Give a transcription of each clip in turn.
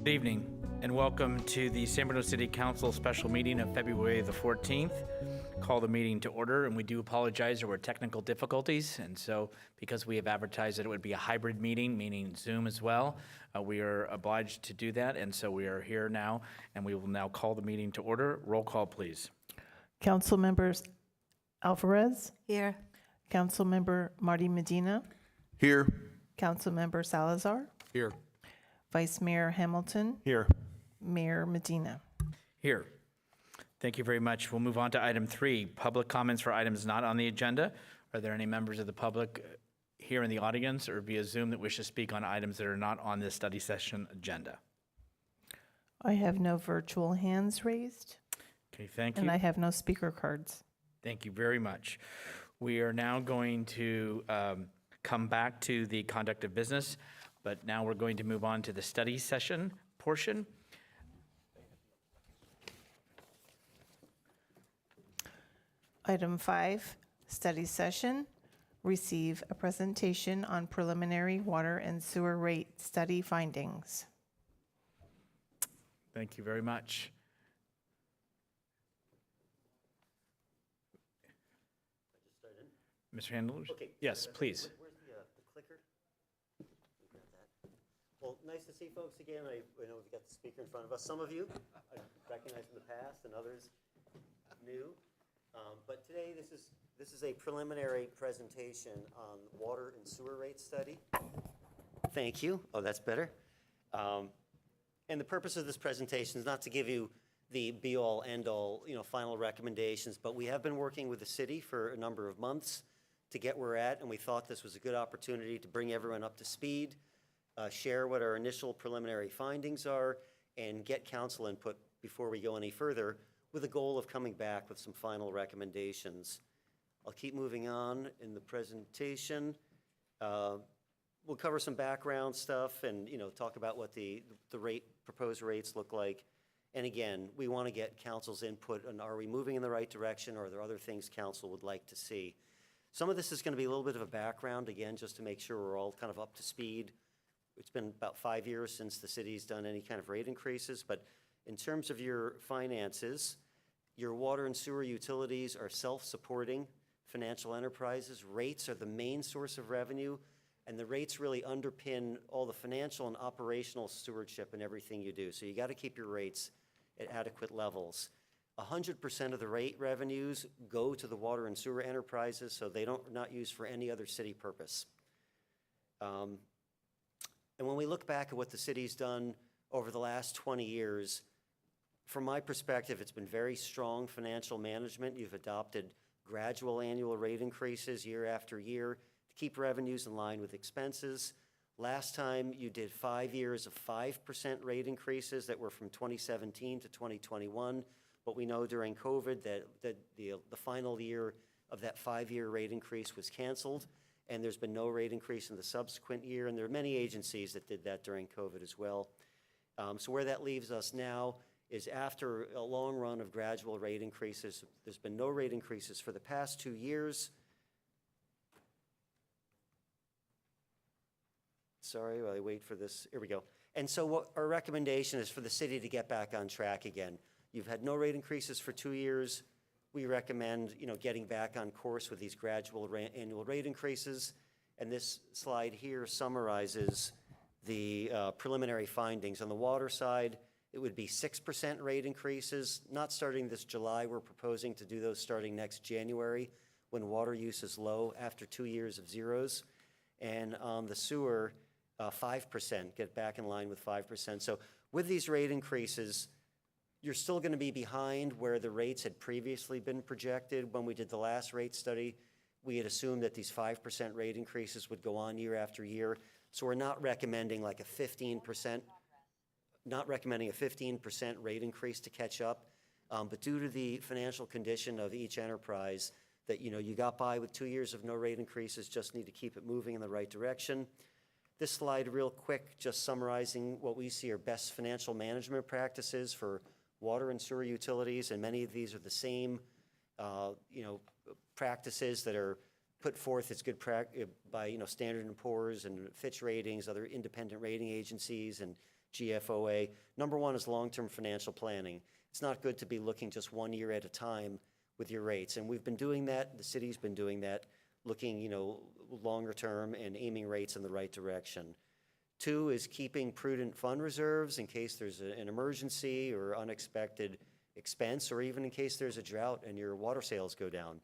Good evening, and welcome to the San Bruno City Council special meeting of February the 14th. Call the meeting to order, and we do apologize, there were technical difficulties, and so because we have advertised that it would be a hybrid meeting, meaning Zoom as well, we are obliged to do that, and so we are here now, and we will now call the meeting to order. Roll call, please. Councilmembers Alvarez, Here. Councilmember Marty Medina, Here. Councilmember Salazar, Here. Vice Mayor Hamilton, Here. Mayor Medina. Here. Thank you very much. We'll move on to item 3, public comments for items not on the agenda. Are there any members of the public here in the audience or via Zoom that wish to speak on items that are not on this study session agenda? I have no virtual hands raised, Okay, thank you. and I have no speaker cards. Thank you very much. We are now going to come back to the conduct of business, but now we're going to move on to the study session portion. Item 5, study session. Receive a presentation on preliminary water and sewer rate study findings. Thank you very much. Mr. Handler? Okay. Yes, please. Where's the clicker? Grab that. Well, nice to see folks again. I know we've got the speaker in front of us. Some of you I recognized in the past, and others new. But today, this is a preliminary presentation on water and sewer rate study. Thank you. Oh, that's better. And the purpose of this presentation is not to give you the be-all, end-all, final recommendations, but we have been working with the city for a number of months to get where we're at, and we thought this was a good opportunity to bring everyone up to speed, share what our initial preliminary findings are, and get council input before we go any further, with the goal of coming back with some final recommendations. I'll keep moving on in the presentation. We'll cover some background stuff and talk about what the proposed rates look like. And again, we want to get council's input on, are we moving in the right direction, or are there other things council would like to see? Some of this is going to be a little bit of a background, again, just to make sure we're all kind of up to speed. It's been about 5 years since the city's done any kind of rate increases, but in terms of your finances, your water and sewer utilities are self-supporting financial enterprises. Rates are the main source of revenue, and the rates really underpin all the financial and operational stewardship in everything you do. So you got to keep your rates at adequate levels. 100% of the rate revenues go to the water and sewer enterprises, so they not used for any other city purpose. And when we look back at what the city's done over the last 20 years, from my perspective, it's been very strong financial management. You've adopted gradual annual rate increases year after year to keep revenues in line with expenses. Last time you did 5 years of 5% rate increases that were from 2017 to 2021. But we know during COVID that the final year of that 5-year rate increase was canceled, and there's been no rate increase in the subsequent year, and there are many agencies that did that during COVID as well. So where that leaves us now is after a long run of gradual rate increases, there's been no rate increases for the past 2 years. Sorry, while I wait for this, here we go. And so what our recommendation is for the city to get back on track again. You've had no rate increases for 2 years. We recommend, getting back on course with these gradual annual rate increases. And this slide here summarizes the preliminary findings. On the water side, it would be 6% rate increases, not starting this July. We're proposing to do those starting next January when water use is low after 2 years of zeros. And on the sewer, 5%, get back in line with 5%. So with these rate increases, you're still going to be behind where the rates had previously been projected. When we did the last rate study, we had assumed that these 5% rate increases would go on year after year. So we're not recommending like a 15%, not recommending a 15% rate increase to catch up. But due to the financial condition of each enterprise, that you got by with 2 years of no rate increases, just need to keep it moving in the right direction. This slide, real quick, just summarizing what we see are best financial management practices for water and sewer utilities, and many of these are the same, practices that are put forth as good by Standard & Poor's and Fitch Ratings, other independent rating agencies, and GFOA. Number one is long-term financial planning. It's not good to be looking just 1 year at a time with your rates. And we've been doing that, the city's been doing that, looking, longer term and aiming rates in the right direction. 2 is keeping prudent fund reserves in case there's an emergency or unexpected expense, or even in case there's a drought and your water sales go down,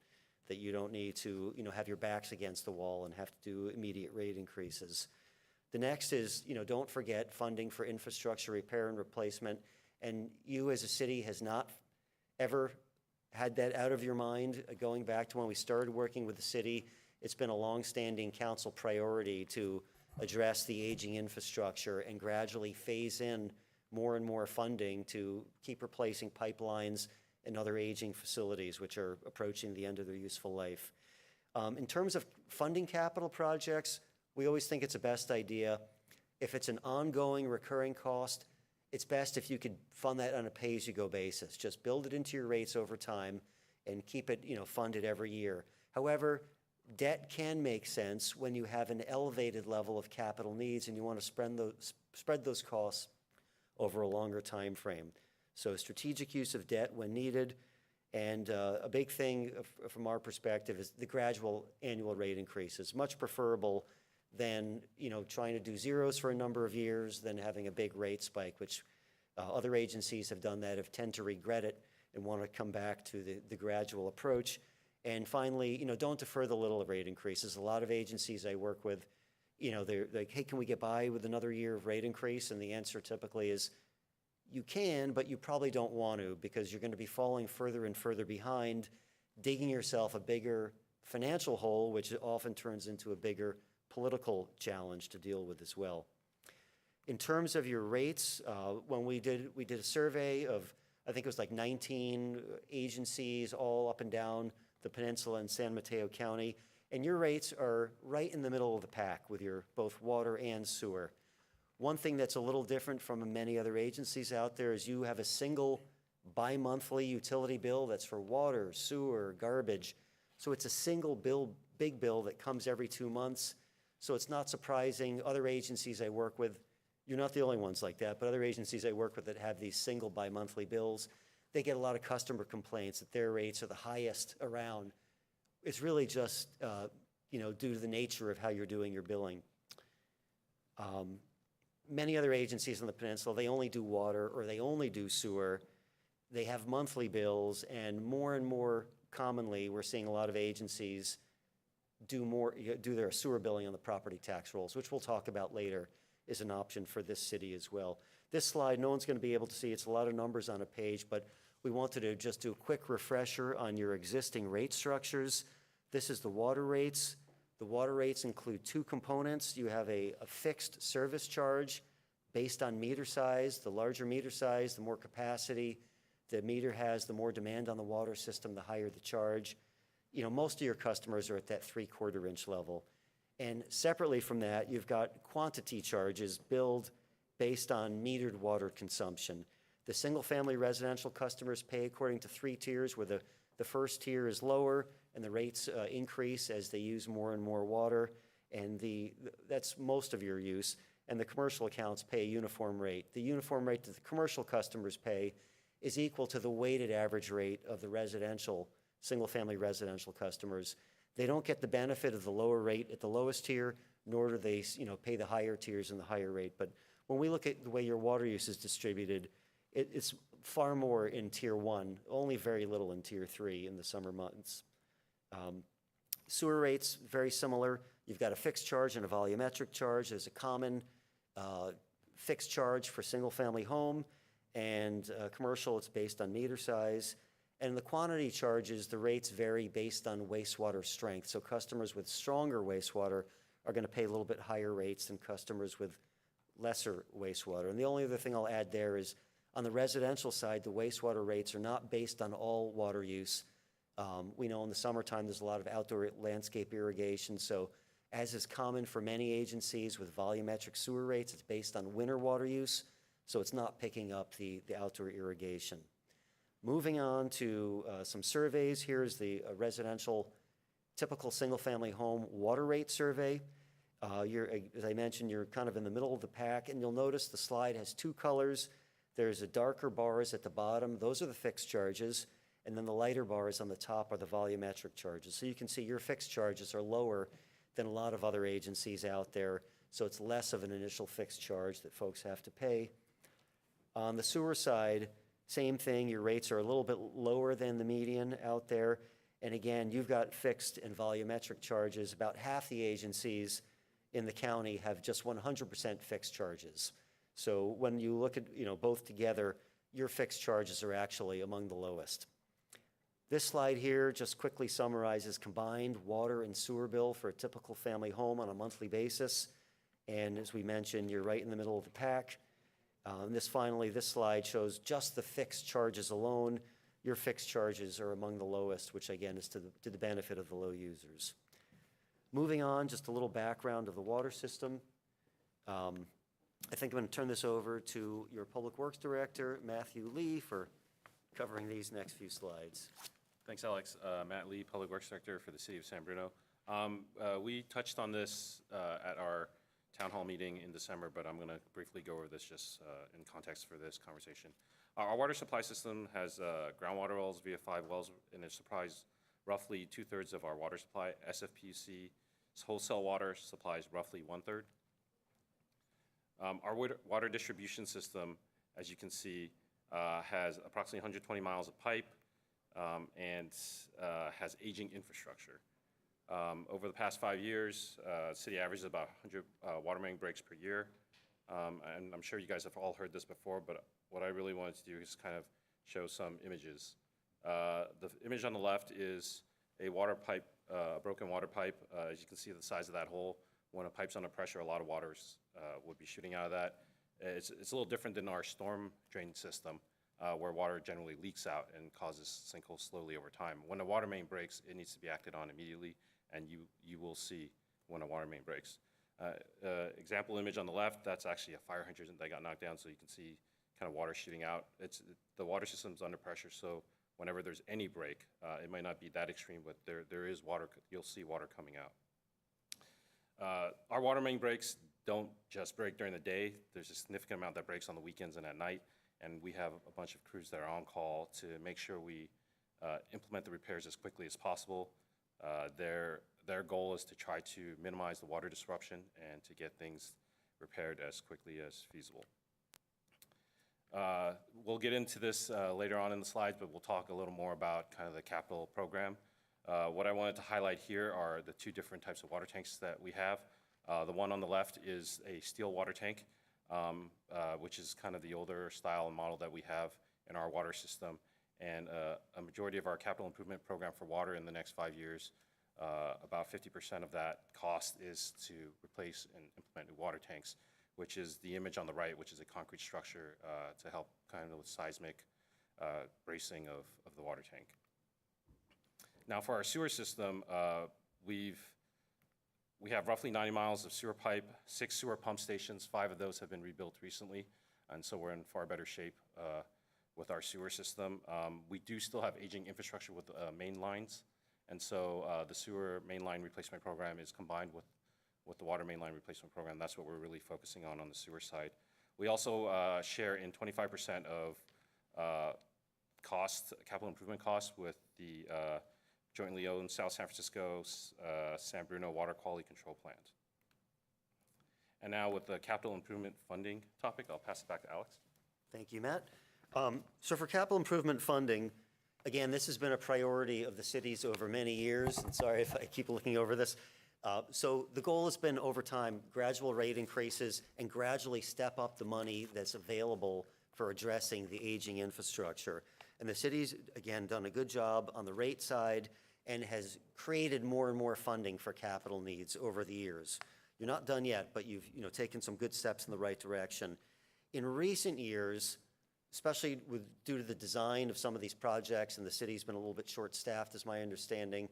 that you don't need to, have your backs against the wall and have to do immediate rate increases. The next is, don't forget funding for infrastructure repair and replacement. And you as a city has not ever had that out of your mind. Going back to when we started working with the city, it's been a longstanding council priority to address the aging infrastructure and gradually phase in more and more funding to keep replacing pipelines and other aging facilities which are approaching the end of their useful life. In terms of funding capital projects, we always think it's a best idea. If it's an ongoing recurring cost, it's best if you could fund that on a pay-as-you-go basis. Just build it into your rates over time and keep it, funded every year. However, debt can make sense when you have an elevated level of capital needs and you want to spread those costs over a longer time frame. So strategic use of debt when needed. And a big thing from our perspective is the gradual annual rate increases. Much preferable than trying to do zeros for a number of years, than having a big rate spike, which other agencies have done that, have tend to regret it and want to come back to the gradual approach. And finally, don't defer the little rate increases. A lot of agencies I work with, they're like, hey, can we get by with another year of rate increase? And the answer typically is, you can, but you probably don't want to, because you're going to be falling further and further behind, digging yourself a bigger financial hole, which often turns into a bigger political challenge to deal with as well. In terms of your rates, when we did a survey of, I think it was like 19 agencies all up and down the peninsula in San Mateo County, and your rates are right in the middle of the pack with your both water and sewer. One thing that's a little different from many other agencies out there is you have a single bi-monthly utility bill that's for water, sewer, garbage. So it's a single bill, big bill that comes every 2 months. So it's not surprising. Other agencies I work with, you're not the only ones like that, but other agencies I work with that have these single bi-monthly bills, they get a lot of customer complaints that their rates are the highest around. It's really just due to the nature of how you're doing your billing. Many other agencies on the peninsula, they only do water or they only do sewer. They have monthly bills, and more commonly, we're seeing a lot of agencies do their sewer billing on the property tax rolls, which we'll talk about later, is an option for this city as well. This slide, no one's going to be able to see. It's a lot of numbers on a page, but we wanted to just do a quick refresher on your existing rate structures. This is the water rates. The water rates include 2 components. You have a fixed service charge based on meter size. The larger meter size, the more capacity the meter has, the more demand on the water system, the higher the charge. Most of your customers are at that 3/4 inch level. And separately from that, you've got quantity charges billed based on metered water consumption. The single-family residential customers pay according to 3 tiers, where the first tier is lower and the rates increase as they use more and more water, and that's most of your use. And the commercial accounts pay a uniform rate. The uniform rate that the commercial customers pay is equal to the weighted average rate of the residential, single-family residential customers. They don't get the benefit of the lower rate at the lowest tier, nor do they pay the higher tiers in the higher rate. But when we look at the way your water use is distributed, it's far more in tier 1, only very little in tier 3 in the summer months. Sewer rates, very similar. You've got a fixed charge and a volumetric charge. There's a common fixed charge for single-family home, and commercial, it's based on meter size. And the quantity charges, the rates vary based on wastewater strength. So customers with stronger wastewater are going to pay a little bit higher rates than customers with lesser wastewater. And the only other thing I'll add there is on the residential side, the wastewater rates are not based on all water use. We know in the summertime there's a lot of outdoor landscape irrigation, so as is common for many agencies with volumetric sewer rates, it's based on winter water use, so it's not picking up the outdoor irrigation. Moving on to some surveys, here's the residential typical single-family home water rate survey. As I mentioned, you're kind of in the middle of the pack, and you'll notice the slide has two colors. There's a darker bars at the bottom. Those are the fixed charges, and then the lighter bars on the top are the volumetric charges. So you can see your fixed charges are lower than a lot of other agencies out there, so it's less of an initial fixed charge that folks have to pay. On the sewer side, same thing. Your rates are a little bit lower than the median out there, and again, you've got fixed and volumetric charges. About half the agencies in the county have just 100% fixed charges. So when you look at both together, your fixed charges are actually among the lowest. This slide here just quickly summarizes combined water and sewer bill for a typical family home on a monthly basis. And as we mentioned, you're right in the middle of the pack. This slide shows just the fixed charges alone. Your fixed charges are among the lowest, which again is to the benefit of the low users. Moving on, just a little background of the water system. I think I'm going to turn this over to your Public Works Director, Matthew Lee, for covering these next few slides. Thanks, Alex. Matt Lee, Public Works Director for the City of San Bruno. We touched on this at our town hall meeting in December, but I'm going to briefly go over this just in context for this conversation. Our water supply system has groundwater wells via 5 wells, and it supplies roughly 2/3 of our water supply. SFPUC wholesale water supplies roughly 1/3. Our water distribution system, as you can see, has approximately 120 miles of pipe and has aging infrastructure. Over the past 5 years, city averages about 100 water main breaks per year. And I'm sure you guys have all heard this before, but what I really wanted to do is kind of show some images. The image on the left is a water pipe, a broken water pipe. As you can see the size of that hole. When a pipe's under pressure, a lot of water would be shooting out of that. It's a little different than our storm drain system, where water generally leaks out and causes sinkholes slowly over time. When a water main breaks, it needs to be acted on immediately, and you will see when a water main breaks. Example image on the left, that's actually a fire hydrant that got knocked down, so you can see kind of water shooting out. The water system's under pressure, so whenever there's any break, it might not be that extreme, but there is water, you'll see water coming out. Our water main breaks don't just break during the day. There's a significant amount that breaks on the weekends and at night, and we have a bunch of crews that are on call to make sure we implement the repairs as quickly as possible. Their goal is to try to minimize the water disruption and to get things repaired as quickly as feasible. We'll get into this later on in the slides, but we'll talk a little more about kind of the capital program. What I wanted to highlight here are the 2 different types of water tanks that we have. The one on the left is a steel water tank, which is kind of the older style and model that we have in our water system. And a majority of our capital improvement program for water in the next 5 years, about 50% of that cost is to replace and implement new water tanks, which is the image on the right, which is a concrete structure to help kind of with seismic bracing of the water tank. Now for our sewer system, we have roughly 90 miles of sewer pipe, 6 sewer pump stations. 5 of those have been rebuilt recently, and so we're in far better shape with our sewer system. We do still have aging infrastructure with main lines, and so the sewer main line replacement program is combined with the water main line replacement program. That's what we're really focusing on the sewer side. We also share in 25% of capital improvement costs with the jointly owned South San Francisco San Bruno Water Quality Control Plant. And now with the capital improvement funding topic, I'll pass it back to Alex. Thank you, Matt. So for capital improvement funding, again, this has been a priority of the cities over many years, and sorry if I keep looking over this. So the goal has been over time, gradual rate increases and gradually step up the money that's available for addressing the aging infrastructure. And the city's, again, done a good job on the rate side and has created more and more funding for capital needs over the years. You're not done yet, but you've taken some good steps in the right direction. In recent years, especially due to the design of some of these projects, and the city's been a little bit short-staffed, is my understanding,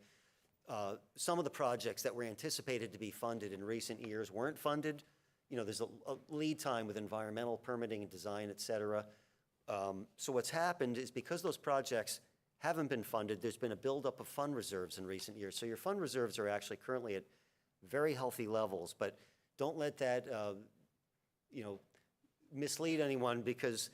some of the projects that were anticipated to be funded in recent years weren't funded. There's a lead time with environmental permitting and design, et cetera. So what's happened is because those projects haven't been funded, there's been a buildup of fund reserves in recent years. So your fund reserves are actually currently at very healthy levels, but don't let that, mislead anyone, because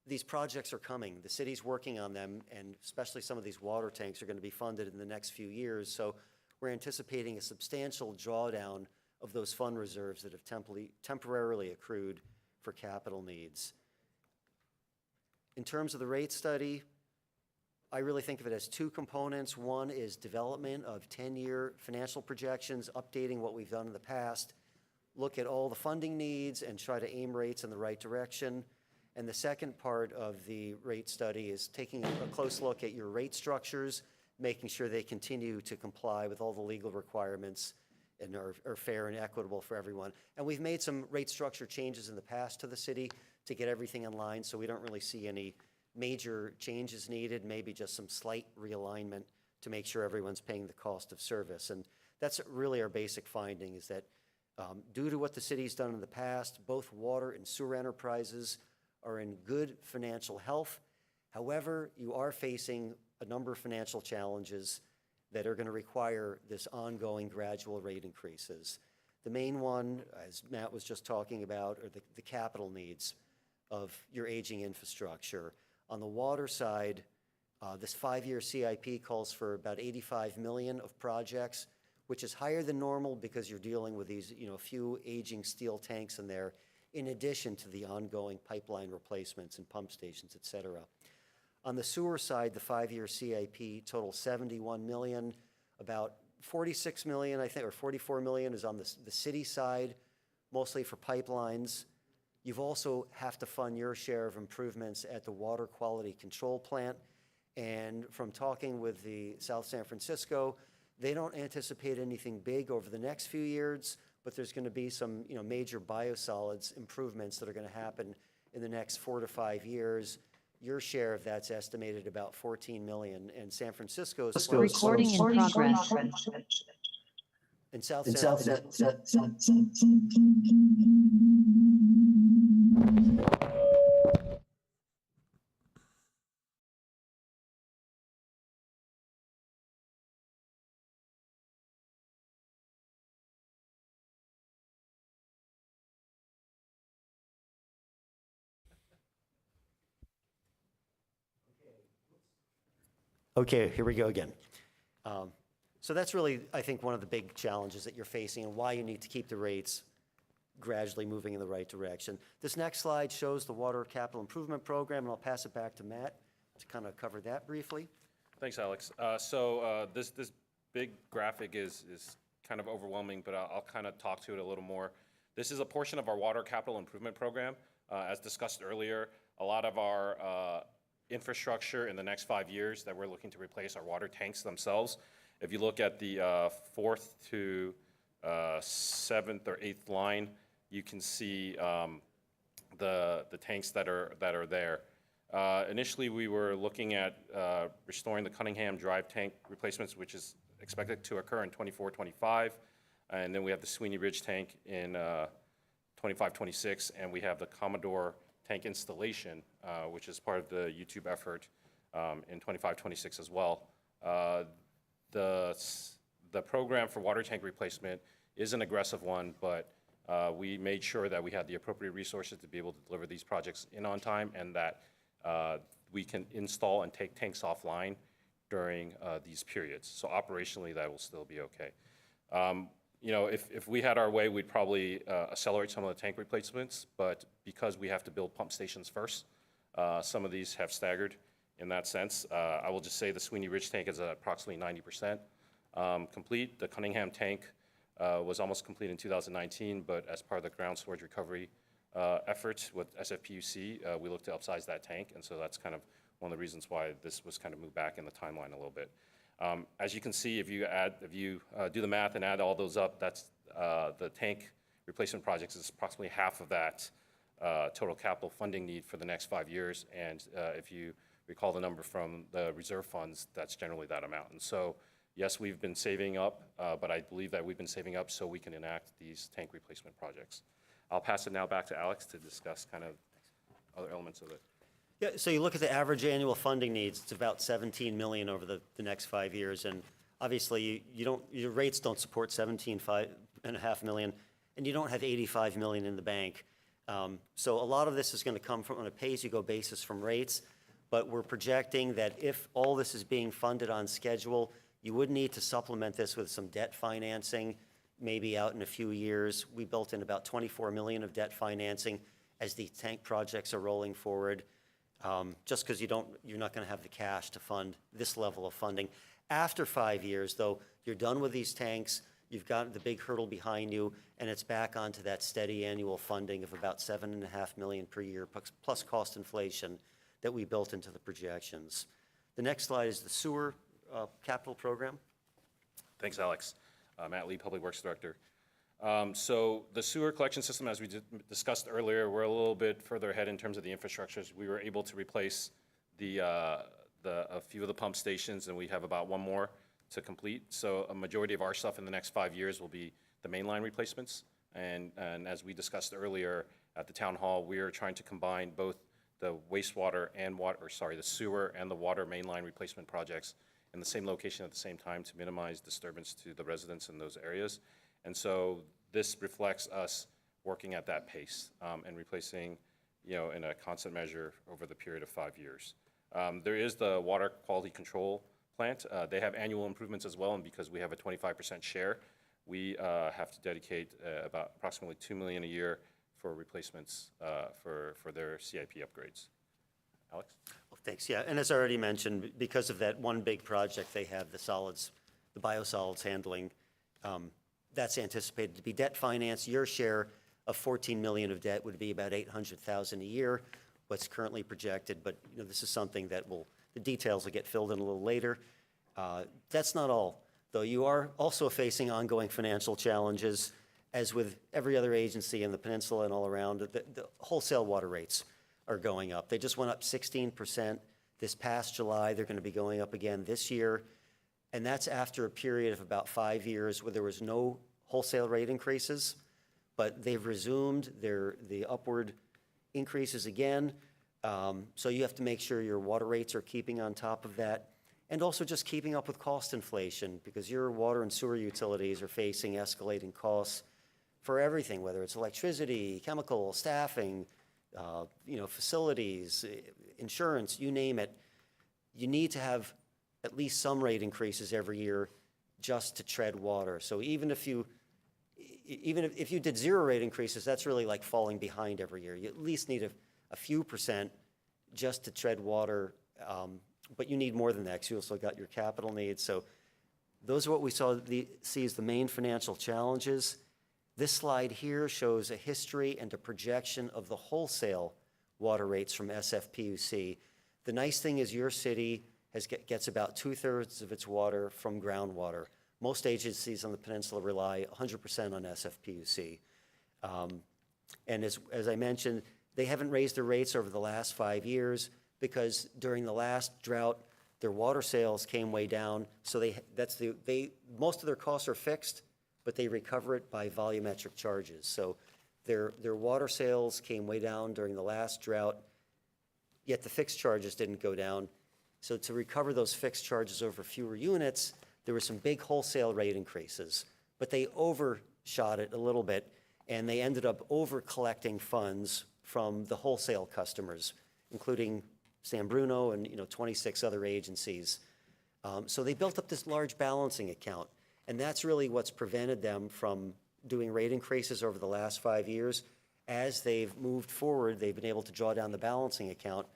these projects are coming. The city's working on them, and especially some of these water tanks are going to be funded in the next few years. So we're anticipating a substantial drawdown of those fund reserves that have temporarily accrued for capital needs. In terms of the rate study, I really think of it as two components. One is development of 10-year financial projections, updating what we've done in the past, look at all the funding needs and try to aim rates in the right direction. And the second part of the rate study is taking a close look at your rate structures, making sure they continue to comply with all the legal requirements and are fair and equitable for everyone. And we've made some rate structure changes in the past to the city to get everything in line, so we don't really see any major changes needed, maybe just some slight realignment to make sure everyone's paying the cost of service. And that's really our basic finding, is that due to what the city's done in the past, both water and sewer enterprises are in good financial health. However, you are facing a number of financial challenges that are going to require this ongoing gradual rate increases. The main one, as Matt was just talking about, are the capital needs of your aging infrastructure. On the water side, this 5-year CIP calls for about $85 million of projects, which is higher than normal because you're dealing with these, few aging steel tanks in there, in addition to the ongoing pipeline replacements and pump stations, et cetera. On the sewer side, the 5-year CIP totals $71 million. About $46 million, I think, or $44 million is on the city side, mostly for pipelines. You've also have to fund your share of improvements at the water quality control plant. And from talking with the South San Francisco, they don't anticipate anything big over the next few years, but there's going to be some major biosolids improvements that are going to happen in the next 4 to 5 years. Your share of that's estimated about $14 million, and San Francisco's Recording in progress. in South San Okay, here we go again. So that's really, I think, one of the big challenges that you're facing and why you need to keep the rates gradually moving in the right direction. This next slide shows the Water Capital Improvement Program, and I'll pass it back to Matt to kind of cover that briefly. Thanks, Alex. This big graphic is kind of overwhelming, but I'll kind of talk to it a little more. This is a portion of our Water Capital Improvement Program. As discussed earlier, a lot of our infrastructure in the next 5 years that we're looking to replace are water tanks themselves. If you look at the 4th to 7th or 8th line, you can see the tanks that are there. Initially, we were looking at restoring the Cunningham Drive tank replacements, which is expected to occur in 24-25, and then we have the Sweeney Ridge tank in 25-26, and we have the Commodore tank installation, which is part of the YouTube effort in 25-26 as well. The program for water tank replacement is an aggressive one, but we made sure that we had the appropriate resources to be able to deliver these projects in on time, and that we can install and take tanks offline during these periods. So operationally, that will still be okay. If we had our way, we'd probably accelerate some of the tank replacements, but because we have to build pump stations first, some of these have staggered in that sense. I will just say the Sweeney Ridge tank is approximately 90% complete. The Cunningham tank was almost complete in 2019, but as part of the ground storage recovery efforts with SFPUC, we looked to upsize that tank, and so that's kind of one of the reasons why this was kind of moved back in the timeline a little bit. As you can see, if you do the math and add all those up, that's the tank replacement projects is approximately half of that total capital funding need for the next 5 years. And if you recall the number from the reserve funds, that's generally that amount. And so, yes, we've been saving up, but I believe that we've been saving up so we can enact these tank replacement projects. I'll pass it now back to Alex to discuss kind of other elements of it. Yeah, so you look at the average annual funding needs, it's about $17 million over the next 5 years, and obviously, your rates don't support 17.5 million, and you don't have 85 million in the bank. So a lot of this is going to come from on a pay-as-you-go basis from rates, but we're projecting that if all this is being funded on schedule, you would need to supplement this with some debt financing, maybe out in a few years. We built in about 24 million of debt financing as the tank projects are rolling forward, just because you're not going to have the cash to fund this level of funding. After 5 years, though, you're done with these tanks, you've got the big hurdle behind you, and it's back onto that steady annual funding of about 7.5 million per year, plus cost inflation that we built into the projections. The next slide is the sewer capital program. Thanks, Alex. Matt Lee, Public Works Director. So the sewer collection system, as we discussed earlier, we're a little bit further ahead in terms of the infrastructures. We were able to replace a few of the pump stations, and we have about one more to complete. So a majority of our stuff in the next 5 years will be the mainline replacements. And as we discussed earlier at the town hall, we are trying to combine both the wastewater and the sewer and the water mainline replacement projects in the same location at the same time to minimize disturbance to the residents in those areas. And so this reflects us working at that pace and replacing, in a constant measure over the period of 5 years. There is the water quality control plant. They have annual improvements as well, and because we have a 25% share, we have to dedicate about approximately $2 million a year for replacements for their CIP upgrades. Alex? Well, thanks. Yeah, and as I already mentioned, because of that one big project they have, the biosolids handling, that's anticipated to be debt financed. Your share of 14 million of debt would be about 800,000 a year, what's currently projected, but this is something that the details will get filled in a little later. That's not all, though. You are also facing ongoing financial challenges, as with every other agency in the peninsula and all around. The wholesale water rates are going up. They just went up 16% this past July. They're going to be going up again this year. And that's after a period of about 5 years where there was no wholesale rate increases, but they've resumed the upward increases again. So you have to make sure your water rates are keeping on top of that, and also just keeping up with cost inflation, because your water and sewer utilities are facing escalating costs for everything, whether it's electricity, chemical, staffing, facilities, insurance, you name it. You need to have at least some rate increases every year just to tread water. So even if you did 0 rate increases, that's really like falling behind every year. You at least need a few percent just to tread water, but you need more than that because you also got your capital needs. So those are what we see as the main financial challenges. This slide here shows a history and a projection of the wholesale water rates from SFPUC. The nice thing is your city gets about 2/3 of its water from groundwater. Most agencies on the peninsula rely 100% on SFPUC. And as I mentioned, they haven't raised their rates over the last 5 years because during the last drought, their water sales came way down. So most of their costs are fixed, but they recover it by volumetric charges. So their water sales came way down during the last drought, yet the fixed charges didn't go down. So to recover those fixed charges over fewer units, there were some big wholesale rate increases, but they overshot it a little bit, and they ended up over-collecting funds from the wholesale customers, including San Bruno and 26 other agencies. So they built up this large balancing account, and that's really what's prevented them from doing rate increases over the last 5 years. As they've moved forward, they've been able to draw down the balancing account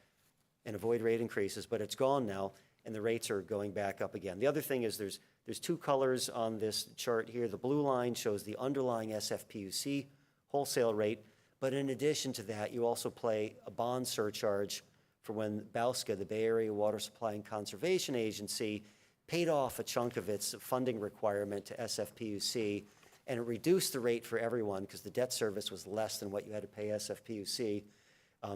and avoid rate increases, but it's gone now, and the rates are going back up again. The other thing is there's 2 colors on this chart here. The blue line shows the underlying SFPUC wholesale rate, but in addition to that, you also pay a bond surcharge for when BAUSCA, the Bay Area Water Supply and Conservation Agency, paid off a chunk of its funding requirement to SFPUC, and it reduced the rate for everyone because the debt service was less than what you had to pay SFPUC.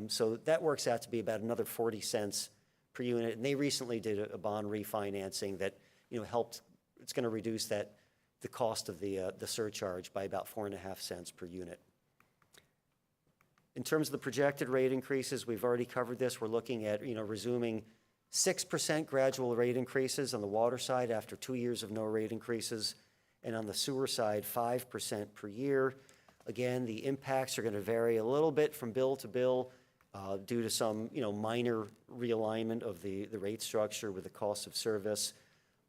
So that works out to be about another 40 cents per unit. And they recently did a bond refinancing that helped. It's going to reduce the cost of the surcharge by about 4.5 cents per unit. In terms of the projected rate increases, we've already covered this. We're looking at resuming 6% gradual rate increases on the water side after 2 years of no rate increases, and on the sewer side, 5% per year. Again, the impacts are going to vary a little bit from bill to bill due to some, minor realignment of the rate structure with the cost of service.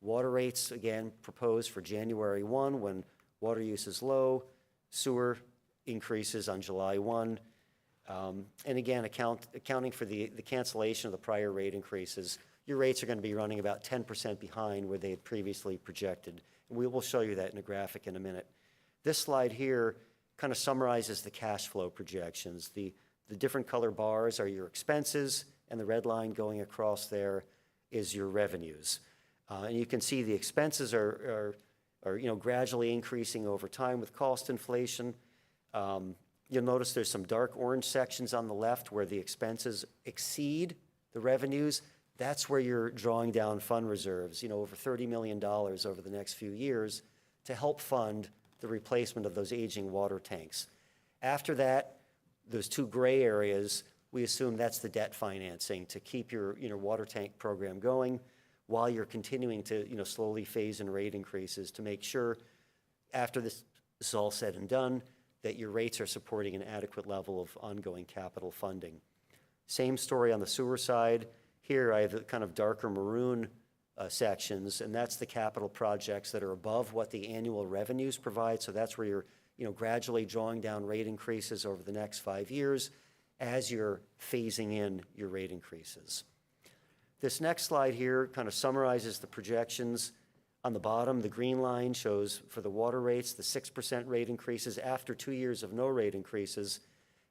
Water rates, again, proposed for January 1 when water use is low. Sewer increases on July 1. And again, accounting for the cancellation of the prior rate increases, your rates are going to be running about 10% behind where they had previously projected. And we will show you that in a graphic in a minute. This slide here kind of summarizes the cash flow projections. The different color bars are your expenses, and the red line going across there is your revenues. And you can see the expenses are gradually increasing over time with cost inflation. You'll notice there's some dark orange sections on the left where the expenses exceed the revenues. That's where you're drawing down fund reserves, over $30 million over the next few years to help fund the replacement of those aging water tanks. After that, those two gray areas, we assume that's the debt financing to keep your water tank program going while you're continuing to slowly phase in rate increases to make sure after this is all said and done that your rates are supporting an adequate level of ongoing capital funding. Same story on the sewer side. Here I have the kind of darker maroon sections, and that's the capital projects that are above what the annual revenues provide. So that's where you're gradually drawing down rate increases over the next 5 years as you're phasing in your rate increases. This next slide here kind of summarizes the projections. On the bottom, the green line shows for the water rates, the 6% rate increases after 2 years of no rate increases,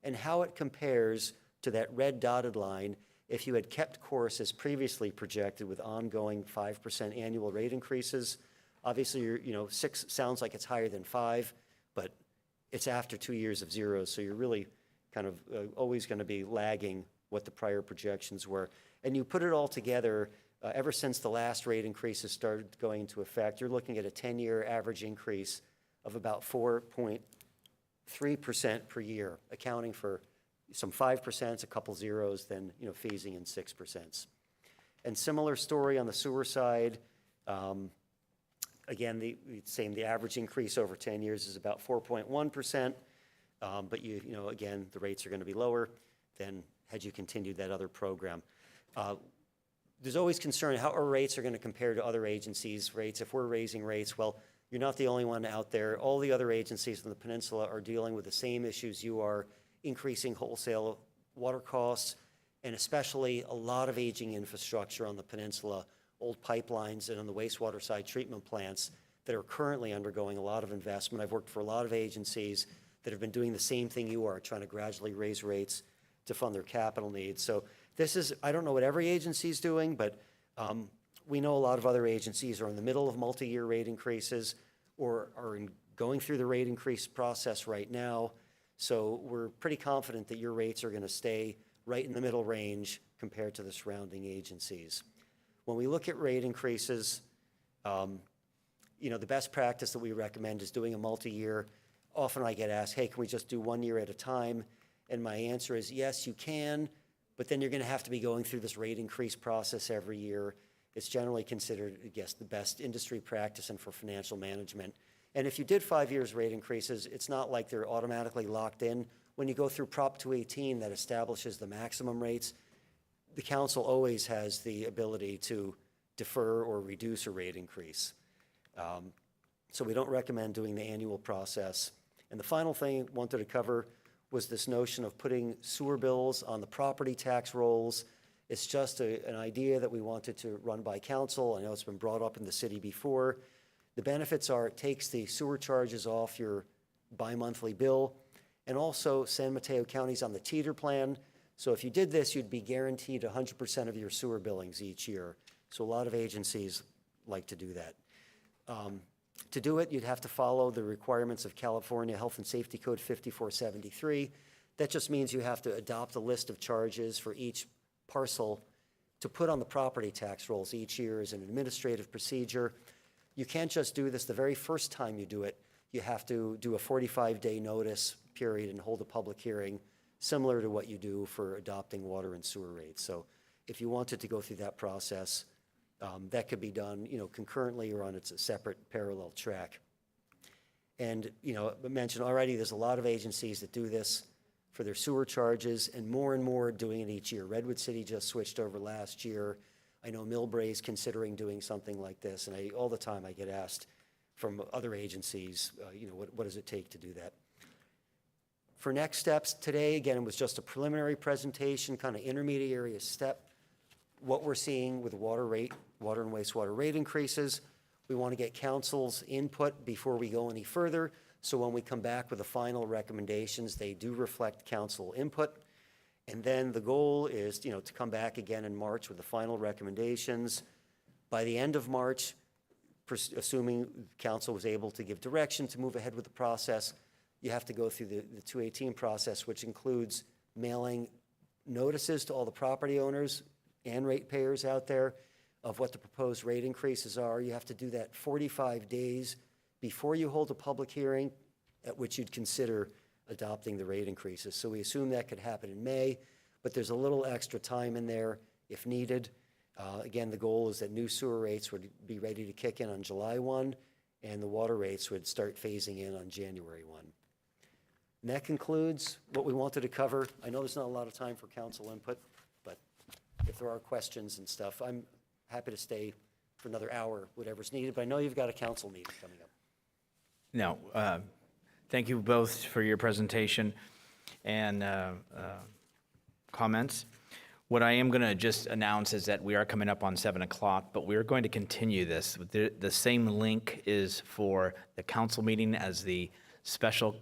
and how it compares to that red dotted line if you had kept course as previously projected with ongoing 5% annual rate increases. Obviously, 6 sounds like it's higher than 5, but it's after 2 years of zero, so you're really kind of always going to be lagging what the prior projections were. And you put it all together, ever since the last rate increases started going into effect, you're looking at a 10-year average increase of about 4.3% per year, accounting for some 5%, a couple zeros, then phasing in 6%. And similar story on the sewer side. Again, the average increase over 10 years is about 4.1%, but again, the rates are going to be lower than had you continued that other program. There's always concern how our rates are going to compare to other agencies' rates. If we're raising rates, well, you're not the only one out there. All the other agencies in the peninsula are dealing with the same issues you are, increasing wholesale water costs, and especially a lot of aging infrastructure on the peninsula, old pipelines, and on the wastewater side treatment plants that are currently undergoing a lot of investment. I've worked for a lot of agencies that have been doing the same thing you are, trying to gradually raise rates to fund their capital needs. So this is, I don't know what every agency is doing, but we know a lot of other agencies are in the middle of multi-year rate increases or are going through the rate increase process right now. So we're pretty confident that your rates are going to stay right in the middle range compared to the surrounding agencies. When we look at rate increases, the best practice that we recommend is doing a multi-year. Often I get asked, hey, can we just do 1 year at a time? And my answer is yes, you can, but then you're going to have to be going through this rate increase process every year. It's generally considered, I guess, the best industry practice and for financial management. And if you did 5 years rate increases, it's not like they're automatically locked in. When you go through Prop 218 that establishes the maximum rates, the council always has the ability to defer or reduce a rate increase. So we don't recommend doing the annual process. And the final thing I wanted to cover was this notion of putting sewer bills on the property tax rolls. It's just an idea that we wanted to run by council. I know it's been brought up in the city before. The benefits are it takes the sewer charges off your bi-monthly bill, and also San Mateo County's on the teeter plan. So if you did this, you'd be guaranteed 100% of your sewer billings each year. So a lot of agencies like to do that. To do it, you'd have to follow the requirements of California Health and Safety Code 5473. That just means you have to adopt a list of charges for each parcel to put on the property tax rolls each year as an administrative procedure. You can't just do this the very first time you do it. You have to do a 45-day notice period and hold a public hearing, similar to what you do for adopting water and sewer rates. So if you wanted to go through that process, that could be done, concurrently or on its a separate parallel track. And, I mentioned already, there's a lot of agencies that do this for their sewer charges, and more doing it each year. Redwood City just switched over last year. I know Millbrae's considering doing something like this, and all the time I get asked from other agencies, what does it take to do that? For next steps today, again, it was just a preliminary presentation, kind of intermediary step. What we're seeing with water and wastewater rate increases. We want to get council's input before we go any further. So when we come back with the final recommendations, they do reflect council input. And then the goal is, to come back again in March with the final recommendations. By the end of March, assuming council was able to give direction to move ahead with the process, you have to go through the 218 process, which includes mailing notices to all the property owners and ratepayers out there of what the proposed rate increases are. You have to do that 45 days before you hold a public hearing at which you'd consider adopting the rate increases. So we assume that could happen in May, but there's a little extra time in there if needed. Again, the goal is that new sewer rates would be ready to kick in on July 1, and the water rates would start phasing in on January 1. And that concludes what we wanted to cover. I know there's not a lot of time for council input, but if there are questions and stuff, I'm happy to stay for another hour, whatever's needed. But I know you've got a council meeting coming up. No, thank you both for your presentation and comments. What I am going to just announce is that we are coming up on 7 o'clock, but we're going to continue this. The same link is for the council meeting as the special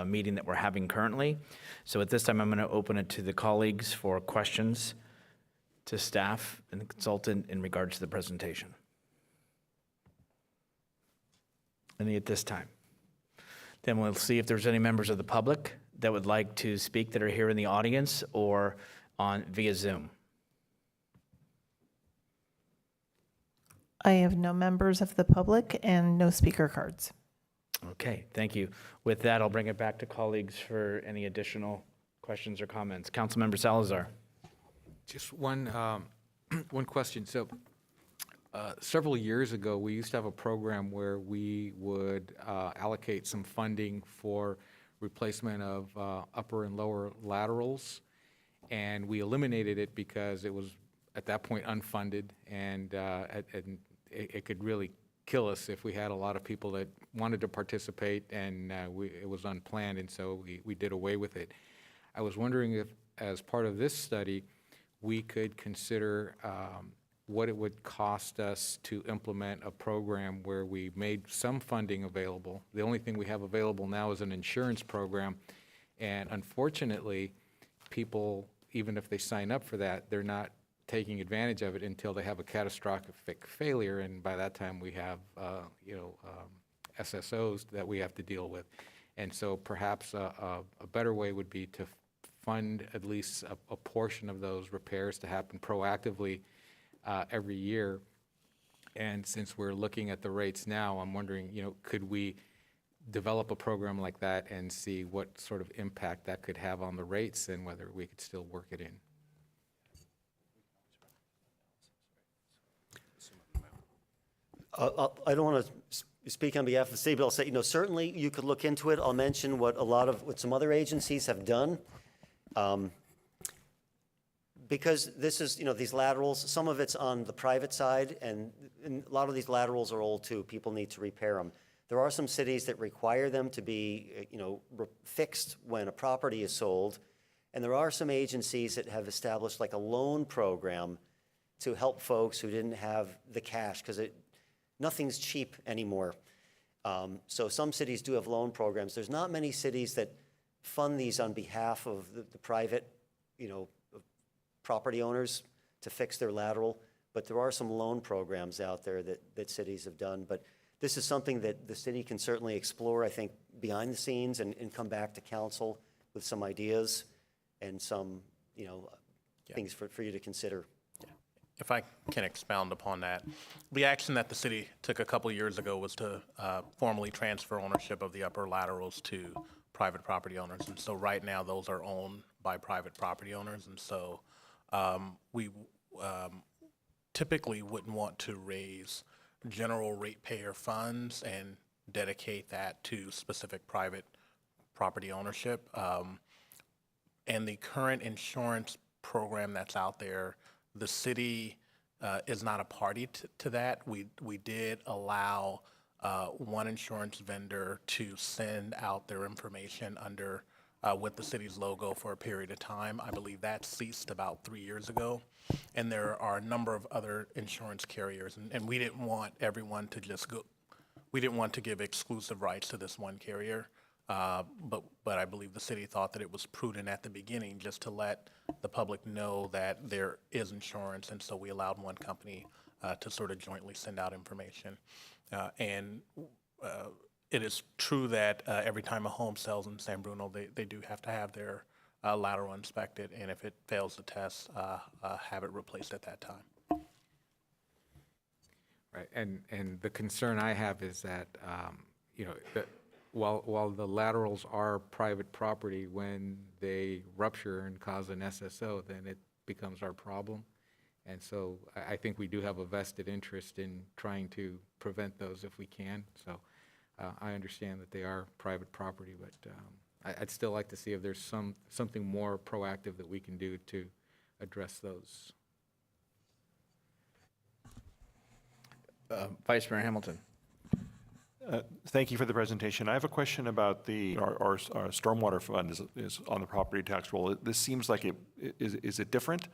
meeting that we're having currently. So at this time, I'm going to open it to the colleagues for questions to staff and the consultant in regards to the presentation. Any at this time? Then we'll see if there's any members of the public that would like to speak that are here in the audience or on via Zoom. I have no members of the public and no speaker cards. Okay, thank you. With that, I'll bring it back to colleagues for any additional questions or comments. Councilmember Salazar. Just one question. So several years ago, we used to have a program where we would allocate some funding for replacement of upper and lower laterals, and we eliminated it because it was at that point unfunded, and it could really kill us if we had a lot of people that wanted to participate and it was unplanned, and so we did away with it. I was wondering if, as part of this study, we could consider what it would cost us to implement a program where we made some funding available. The only thing we have available now is an insurance program, and unfortunately, people, even if they sign up for that, they're not taking advantage of it until they have a catastrophic failure, and by that time we have SSOs that we have to deal with. And so perhaps a better way would be to fund at least a portion of those repairs to happen proactively every year. And since we're looking at the rates now, I'm wondering, could we develop a program like that and see what sort of impact that could have on the rates and whether we could still work it in? I don't want to speak on behalf of the city, but I'll say, certainly you could look into it. I'll mention what some other agencies have done. Because this is, these laterals, some of it's on the private side, and a lot of these laterals are old too. People need to repair them. There are some cities that require them to be, fixed when a property is sold. And there are some agencies that have established like a loan program to help folks who didn't have the cash, because nothing's cheap anymore. So some cities do have loan programs. There's not many cities that fund these on behalf of the private, property owners to fix their lateral, but there are some loan programs out there that cities have done. But this is something that the city can certainly explore, I think, behind the scenes and come back to council with some ideas and some, things for you to consider. If I can expound upon that, the action that the city took a couple years ago was to formally transfer ownership of the upper laterals to private property owners. And so right now those are owned by private property owners. And so we typically wouldn't want to raise general ratepayer funds and dedicate that to specific private property ownership. And the current insurance program that's out there, the city is not a party to that. We did allow one insurance vendor to send out their information under with the city's logo for a period of time. I believe that ceased about 3 years ago. And there are a number of other insurance carriers, and we didn't want everyone to just go, we didn't want to give exclusive rights to this one carrier. But I believe the city thought that it was prudent at the beginning just to let the public know that there is insurance, and so we allowed one company to sort of jointly send out information. And it is true that every time a home sells in San Bruno, they do have to have their lateral inspected, and if it fails the test, have it replaced at that time. Right, and the concern I have is that, you know, that while the laterals are private property, when they rupture and cause an SSO, then it becomes our problem. And so I think we do have a vested interest in trying to prevent those if we can. So I understand that they are private property, but I'd still like to see if there's something more proactive that we can do to address those. Vice Mayor Hamilton. Thank you for the presentation. I have a question about our stormwater fund is on the property tax roll. This seems like is it different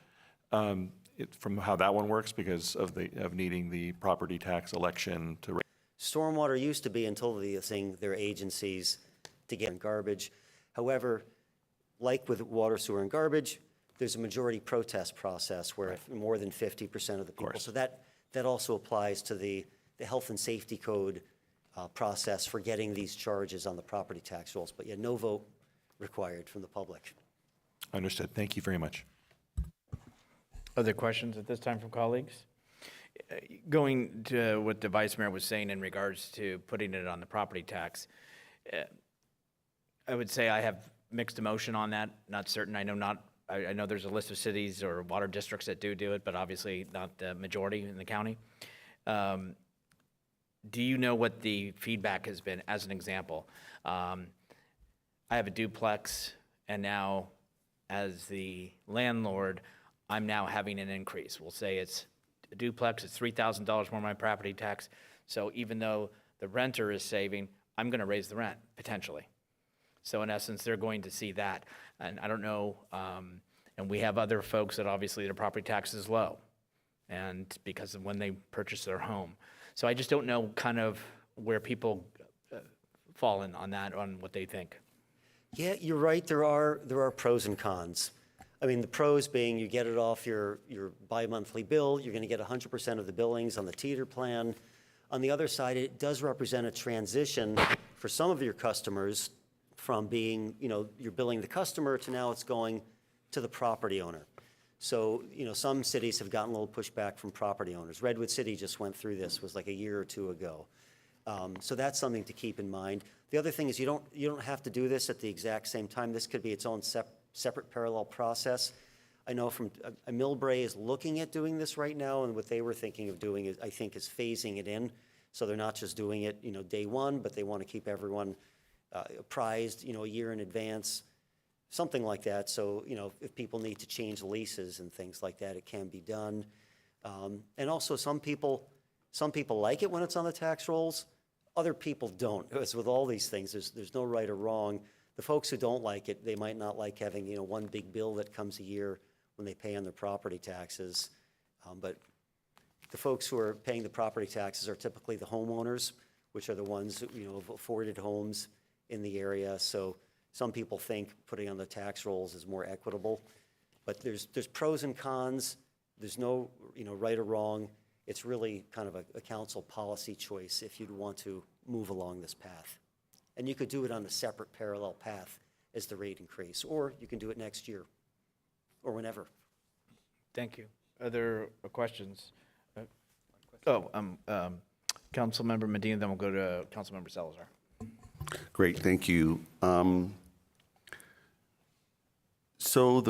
from how that one works because of needing the property tax election to? Stormwater used to be until their agencies to get garbage. However, like with water, sewer, and garbage, there's a majority protest process where more than 50% of the people. So that also applies to the health and safety code process for getting these charges on the property tax rolls. But yeah, no vote required from the public. Understood. Thank you very much. Other questions at this time from colleagues? Going to what the Vice Mayor was saying in regards to putting it on the property tax, I would say I have mixed emotion on that. Not certain. I know there's a list of cities or water districts that do it, but obviously not the majority in the county. Do you know what the feedback has been? As an example, I have a duplex, and now as the landlord, I'm now having an increase. We'll say it's a duplex, it's $3,000 more my property tax. So even though the renter is saving, I'm going to raise the rent potentially. So in essence, they're going to see that. And I don't know, and we have other folks that obviously their property tax is low, and because of when they purchase their home. So I just don't know kind of where people fall in on that, on what they think. Yeah, you're right. There are pros and cons. I mean, the pros being you get it off your bi-monthly bill. You're going to get 100% of the billings on the teeter plan. On the other side, it does represent a transition for some of your customers from being, you're billing the customer to now it's going to the property owner. So, some cities have gotten a little pushback from property owners. Redwood City just went through this, was like a year or two ago. So that's something to keep in mind. The other thing is you don't have to do this at the exact same time. This could be its own separate parallel process. I know from Millbrae is looking at doing this right now, and what they were thinking of doing is, I think, is phasing it in. So they're not just doing it, day one, but they want to keep everyone apprised, a year in advance. Something like that, so, if people need to change leases and things like that, it can be done. And also, some people like it when it's on the tax rolls, other people don't. As with all these things, there's no right or wrong. The folks who don't like it, they might not like having, one big bill that comes a year when they pay on their property taxes. But the folks who are paying the property taxes are typically the homeowners, which are the ones, who have afforded homes in the area. So some people think putting on the tax rolls is more equitable, but there's pros and cons. There's no right or wrong. It's really kind of a council policy choice if you'd want to move along this path. And you could do it on a separate parallel path as the rate increase, or you can do it next year or whenever. Thank you. Other questions? Councilmember Medina, then we'll go to Councilmember Salazar. Great, thank you. So So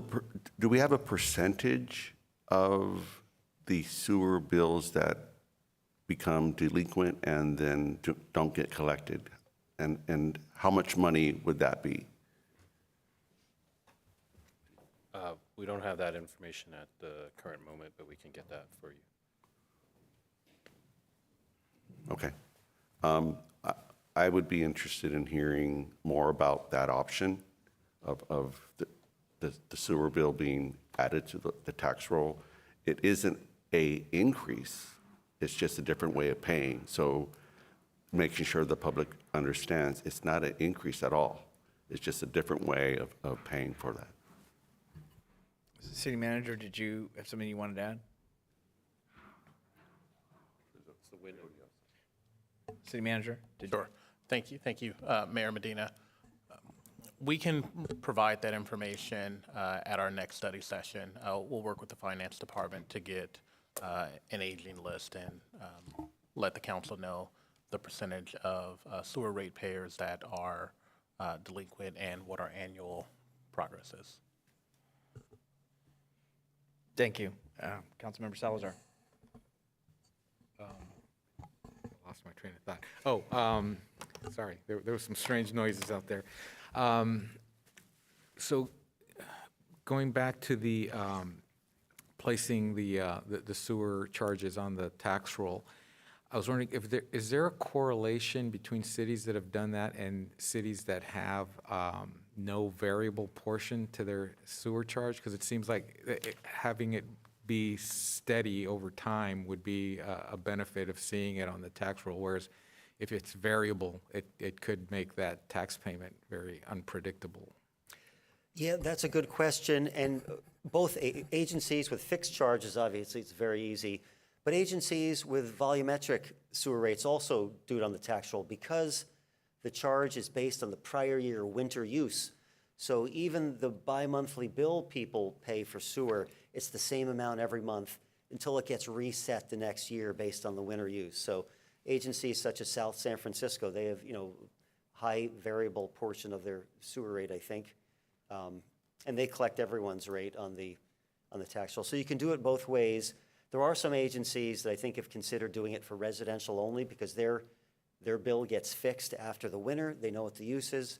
do we have a percentage of the sewer bills that become delinquent and then don't get collected? And how much money would that be? We don't have that information at the current moment, but we can get that for you. Okay. I would be interested in hearing more about that option of the sewer bill being added to the tax roll. It isn't a increase, it's just a different way of paying. So making sure the public understands it's not an increase at all. It's just a different way of paying for that. City Manager, did you have something you wanted to add? City Manager? Sure. Thank you, Mayor Medina. We can provide that information at our next study session. We'll work with the Finance Department to get an aging list and let the council know the percentage of sewer rate payers that are delinquent and what our annual progress is. Thank you. Councilmember Salazar. Lost my train of thought. Oh, sorry, there were some strange noises out there. So going back to the placing the sewer charges on the tax roll, I was wondering if is there a correlation between cities that have done that and cities that have no variable portion to their sewer charge? Because it seems like having it be steady over time would be a benefit of seeing it on the tax roll, whereas if it's variable, it could make that tax payment very unpredictable. Yeah, that's a good question. And both agencies with fixed charges, obviously, it's very easy. But agencies with volumetric sewer rates also do it on the tax roll because the charge is based on the prior year winter use. So even the bi-monthly bill people pay for sewer, it's the same amount every month until it gets reset the next year based on the winter use. So agencies such as South San Francisco, they have, high variable portion of their sewer rate, I think. And they collect everyone's rate on the tax roll. So you can do it both ways. There are some agencies that I think have considered doing it for residential only because their bill gets fixed after the winter. They know what the use is.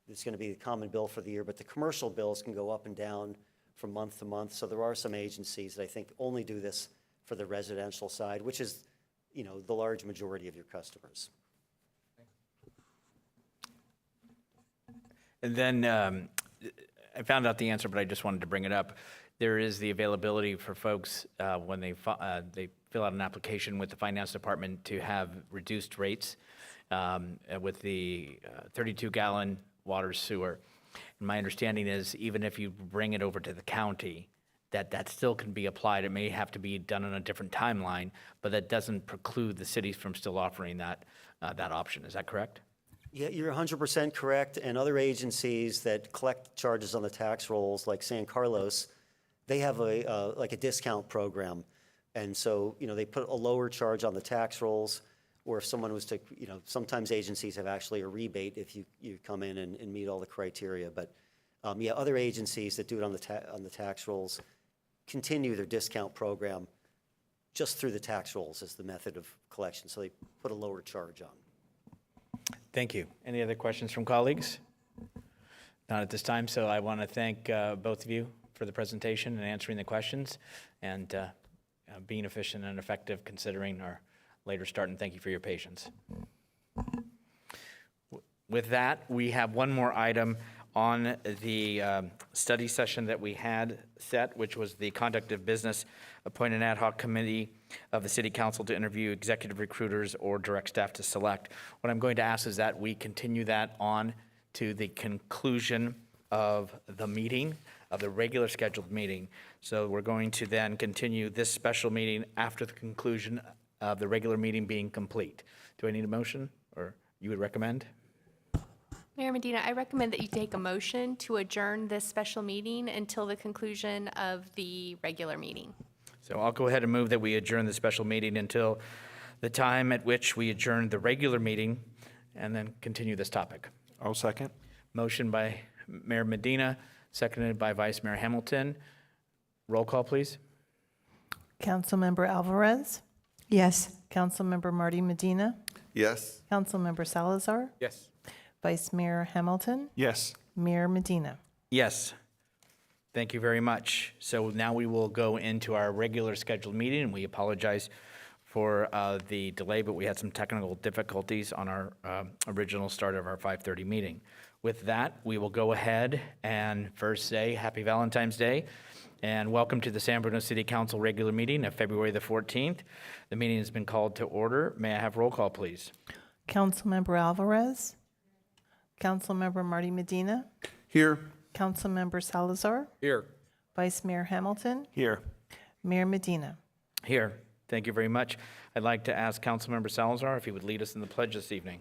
It's going to be the common bill for the year, but the commercial bills can go up and down from month to month. So there are some agencies that I think only do this for the residential side, which is, the large majority of your customers. And then I found out the answer, but I just wanted to bring it up. There is the availability for folks when they fill out an application with the Finance Department to have reduced rates with the 32-gallon water sewer. And my understanding is even if you bring it over to the county, that still can be applied. It may have to be done on a different timeline, but that doesn't preclude the cities from still offering that option. Is that correct? Yeah, you're 100% correct. And other agencies that collect charges on the tax rolls, like San Carlos, they have a discount program. And so, they put a lower charge on the tax rolls, or if someone was to, sometimes agencies have actually a rebate if you come in and meet all the criteria. But other agencies that do it on the tax rolls continue their discount program just through the tax rolls as the method of collection. So they put a lower charge on. Thank you. Any other questions from colleagues? Not at this time, so I want to thank both of you for the presentation and answering the questions and being efficient and effective considering our later start, and thank you for your patience. With that, we have one more item on the study session that we had set, which was the conduct of business, appoint an ad hoc committee of the City Council to interview executive recruiters or direct staff to select. What I'm going to ask is that we continue that on to the conclusion of the meeting, of the regular scheduled meeting. So we're going to then continue this special meeting after the conclusion of the regular meeting being complete. Do I need a motion, or you would recommend? Mayor Medina, I recommend that you take a motion to adjourn this special meeting until the conclusion of the regular meeting. So I'll go ahead and move that we adjourn the special meeting until the time at which we adjourn the regular meeting and then continue this topic. I'll second. Motion by Mayor Medina, seconded by Vice Mayor Hamilton. Roll call, please. Councilmember Alvarez, Yes. Councilmember Marty Medina, Yes. Councilmember Salazar, Yes. Vice Mayor Hamilton, Yes. Mayor Medina. Yes. Thank you very much. So now we will go into our regular scheduled meeting, and we apologize for the delay, but we had some technical difficulties on our original start of our 5:30 meeting. With that, we will go ahead and first say Happy Valentine's Day, and welcome to the San Bruno City Council regular meeting of February the 14th. The meeting has been called to order. May I have roll call, please? Councilmember Alvarez, Councilmember Marty Medina, Here. Councilmember Salazar, Here. Vice Mayor Hamilton, Here. Mayor Medina. Here. Thank you very much. I'd like to ask Councilmember Salazar if he would lead us in the pledge this evening.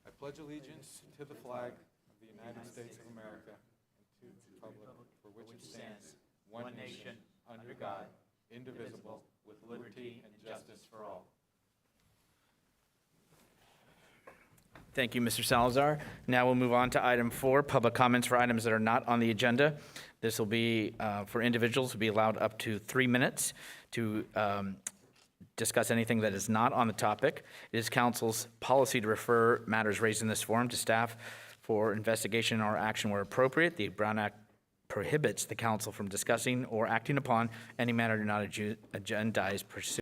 I pledge allegiance to the flag of the United States of America and to the republic for which it stands, one nation, under God, indivisible, with liberty and justice for all. Thank you, Mr. Salazar. Now we'll move on to item 4, public comments for items that are not on the agenda. This will be, for individuals, will be allowed up to 3 minutes to discuss anything that is not on the topic. It is council's policy to refer matters raised in this forum to staff for investigation or action where appropriate. The Brown Act prohibits the council from discussing or acting upon any matter not agendized pursuant